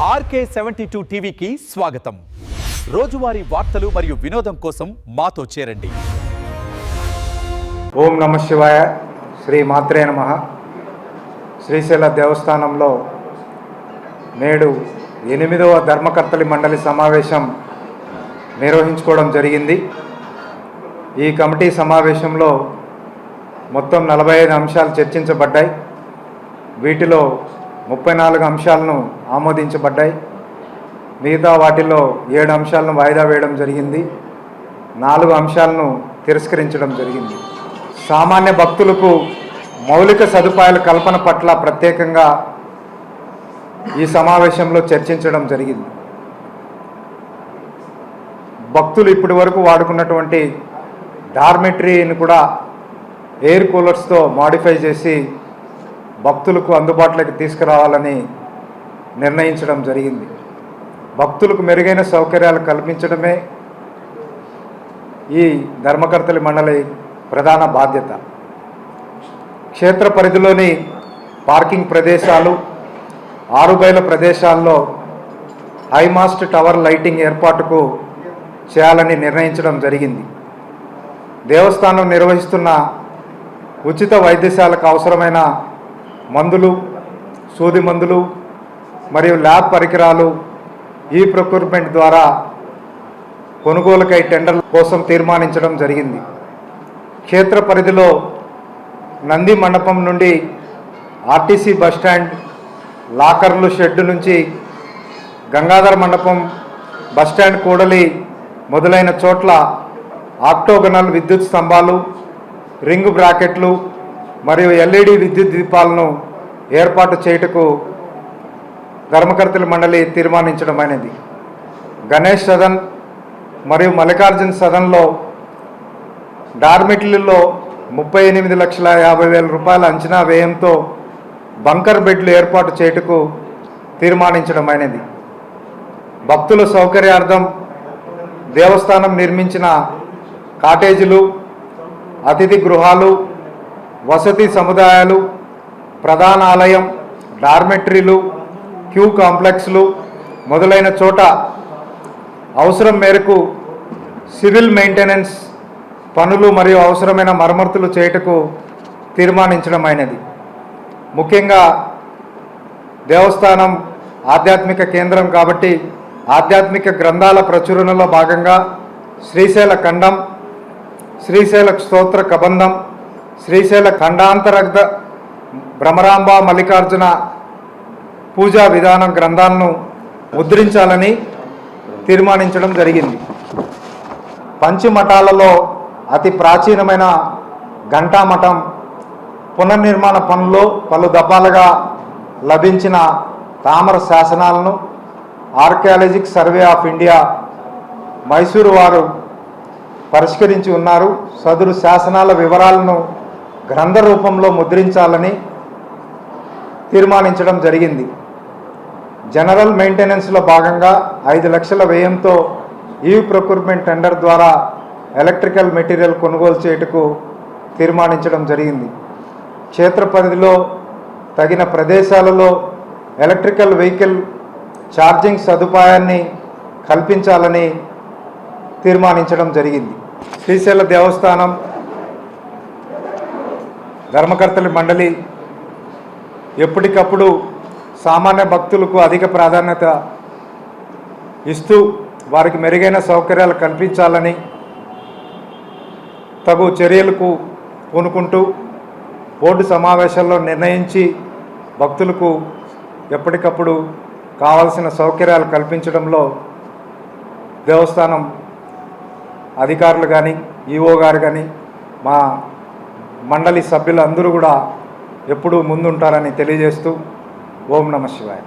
RK72 టీవీకి స్వాగతం. రోజువారీ వార్తలు మరియు వినోదం కోసం మాతో చేరండి. ఓం నమః శివాయ. శ్రీ మాత్రే నమః. శ్రీశైల దేవస్థానంలో నేడు 8వ ధర్మకర్తలి మండలి సమావేశం నిర్వహించుకోవడం జరిగింది. ఈ కమిటీ సమావేశంలో మొత్తం 45 అంశాలు చర్చించబడ్డాయి. వీటిలో 34 అంశాలను ఆమోదించబడ్డాయి. మిగతా వాటిలో 7 అంశాలను వాయిదా వేయడం జరిగింది. 4 అంశాలను తిరస్కరించడం జరిగింది. సామాన్య భక్తులకు మౌలిక సదుపాయాల కల్పన పట్ల ప్రత్యేకంగా ఈ సమావేశంలో చర్చించడం జరిగింది. భక్తులు ఇప్పటి వరకు వాడుకున్నటువంటి డార్మెటరీని కూడా ఎయిర్ కూలర్స్తో మాడిఫై చేసి భక్తులకు అందుబాటులోకి తీసుకురావాలని నిర్ణయించడం జరిగింది. భక్తులకు మెరుగైన సౌకర్యాలు కల్పించడమే ఈ ధర్మకర్తలి మండలి ప్రధాన బాధ్యత. క్షేత్ర పరిధిలోని పార్కింగ్ ప్రదేశాలు, 6 బయల ప్రదేశాల్లో హైమాస్ట్ టవర్ లైటింగ్ ఏర్పాటుకు చేయాలని నిర్ణయించడం జరిగింది. దేవస్థానం నిర్వహిస్తున్న ఉచిత వైద్యశాలకు అవసరమైన మందులు, సూది మందులు మరియు ల్యాబ్ పరికరాలు ఈ ప్రొక్యూర్మెంట్ ద్వారా కొనుగోలుకై టెండర్ల కోసం తీర్మానించడం జరిగింది. క్షేత్ర పరిధిలో నంది మండపం నుండి ఆర్టీసీ బస్టాండ్, లాకర్లు షెడ్డు నుంచి గంగాధర మండపం, బస్టాండ్ కూడలి మొదలైన చోట్ల ఆక్టోగనల్ విద్యుత్ స్తంభాలు, రింగ్ బ్రాకెట్లు మరియు LED విద్యుత్ దీపాలను ఏర్పాటు చేయుటకు ధర్మకర్తలి మండలి తీర్మానించడమైనది. గణేష్ సదన్ మరియు మల్లికార్జున సదన్లో డార్మెటరీలో 38,50,000 రూపాయల అంచనా వ్యయంతో బంకర్ బెడ్లు ఏర్పాటు చేయుటకు తీర్మానించడమైనది. భక్తుల సౌకర్యార్థం దేవస్థానం నిర్మించిన కాటేజీలు, అతిథి గృహాలు, వసతి సముదాయాలు, ప్రధాన ఆలయం, డార్మెటరీలు, క్యూ కాంప్లెక్స్లు మొదలైన చోట అవసరం మేరకు సివిల్ మెయింటెనెన్స్ పనులు మరియు అవసరమైన మరమ్మతులు చేయుటకు తీర్మానించడమైనది. ముఖ్యంగా దేవస్థానం ఆధ్యాత్మిక కేంద్రం కాబట్టి ఆధ్యాత్మిక గ్రంథాల ప్రచురణలో భాగంగా శ్రీశైల ఖండం, శ్రీశైల స్తోత్ర కబంధం, శ్రీశైల ఖండాంతరగ్ధ భ్రమరాంబ మల్లికార్జున పూజా విధానం గ్రంథాలను ముద్రించాలని తీర్మానించడం జరిగింది. పంచమఠాలలో అతి ప్రాచీనమైన ఘంటామఠం పునర్నిర్మాణ పనుల్లో పలు దఫాలుగా లభించిన తామర శాసనాలను archaeological survey of India Mysuru వారు పరిష్కరించి ఉన్నారు. సదరు శాసనాల వివరాలను గ్రంథ రూపంలో ముద్రించాలని తీర్మానించడం జరిగింది. జనరల్ మెయింటెనెన్స్లో భాగంగా 5 లక్షల వ్యయంతో ఈ ప్రొక్యూర్మెంట్ టెండర్ ద్వారా ఎలక్ట్రికల్ మెటీరియల్ కొనుగోలు చేయుటకు తీర్మానించడం జరిగింది. క్షేత్ర పరిధిలో తగిన ప్రదేశాలలో ఎలక్ట్రికల్ వెహికల్ ఛార్జింగ్ సదుపాయాన్ని కల్పించాలని తీర్మానించడం జరిగింది. శ్రీశైల దేవస్థానం ధర్మకర్తలి మండలి ఎప్పటికప్పుడు సామాన్య భక్తులకు అధిక ప్రాధాన్యత ఇస్తూ వారికి మెరుగైన సౌకర్యాలు కల్పించాలని తగు చర్యలకు పూనుకుంటూ బోర్డు సమావేశాల్లో నిర్ణయించి భక్తులకు ఎప్పటికప్పుడు కావాల్సిన సౌకర్యాలు కల్పించడంలో దేవస్థానం అధికారులు కానీ, ఈఓ గారు కానీ, మా మండలి సభ్యులు అందరూ కూడా ఎప్పుడూ ముందుంటారని తెలియజేస్తూ ఓం నమః శివాయ.